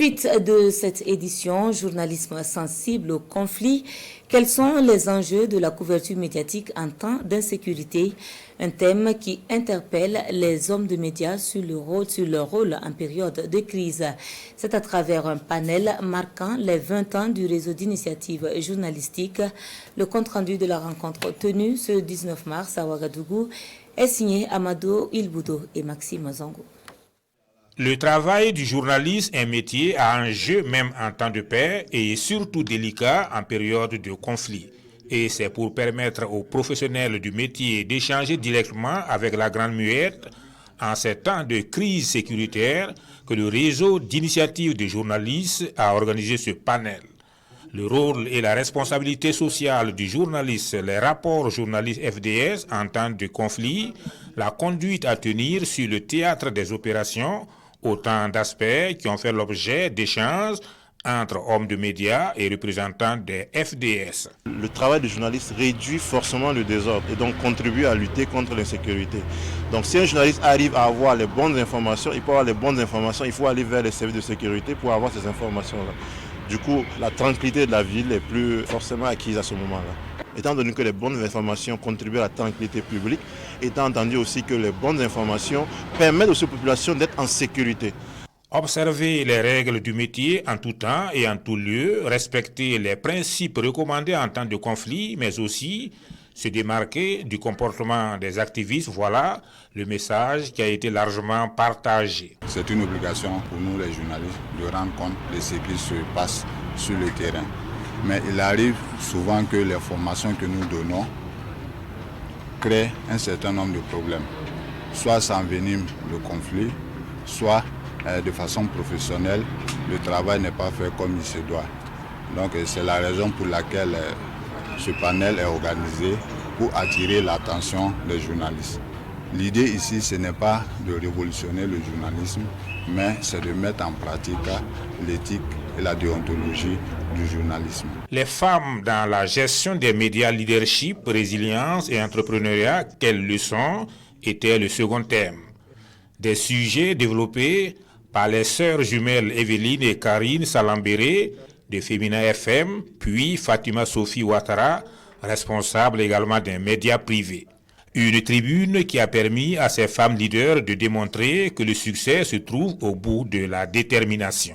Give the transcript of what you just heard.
Suite de cette édition, journalisme sensible au conflit, quels sont les enjeux de la couverture médiatique en temps d'insécurité? Un thème qui interpelle les hommes de médias sur leur rôle en période de crise. C'est à travers un panel marquant les 20 ans du réseau d'initiatives journalistiques. Le compte-rendu de la rencontre tenue ce 19 mars à Ouagadougou est signé Amadou Ilboudo et Maxime Zongo. Le travail du journaliste est un métier à enjeu même en temps de paix et surtout délicat en période de conflit. Et c'est pour permettre aux professionnels du métier d'échanger directement avec la Grande Muette en ces temps de crise sécuritaire que le réseau d'initiatives de journalistes a organisé ce panel. Le rôle et la responsabilité sociale du journaliste, les rapports journalistes FDS en temps de conflit, la conduite à tenir sur le théâtre des opérations, autant d'aspects qui ont fait l'objet d'échanges entre hommes de médias et représentants des FDS. Le travail du journaliste réduit forcément le désordre et donc contribue à lutter contre l'insécurité. Donc si un journaliste arrive à avoir les bonnes informations, il peut avoir les bonnes informations, il faut aller vers les services de sécurité pour avoir ces informations-là. Du coup, la tranquillité de la ville est plus forcément acquise à ce moment-là. Étant donné que les bonnes informations contribuent à la tranquillité publique, étant entendu aussi que les bonnes informations permettent aux populations d'être en sécurité. Observer les règles du métier en tout temps et en tout lieu, respecter les principes recommandés en temps de conflit, mais aussi se démarquer du comportement des activistes, voilà le message qui a été largement partagé. C'est une obligation pour nous les journalistes de rendre compte de ce qui se passe sur le terrain. Mais il arrive souvent que les formations que nous donnons créent un certain nombre de problèmes. Soit ça envenime le conflit, soit de façon professionnelle, le travail n'est pas fait comme il se doit. Donc c'est la raison pour laquelle ce panel est organisé pour attirer l'attention des journalistes. L'idée ici, ce n'est pas de révolutionner le journalisme, mais c'est de mettre en pratique l'éthique et la déontologie du journalisme. Les femmes dans la gestion des médias, leadership, résilience et entrepreneuriat, quelles leçons était le second thème. Des sujets développés par les sœurs jumelles Evelyne et Karine Salambéré de Femina FM, puis Fatima Sophie Ouattara, responsable également d'un média privé. Une tribune qui a permis à ces femmes leaders de démontrer que le succès se trouve au bout de la détermination.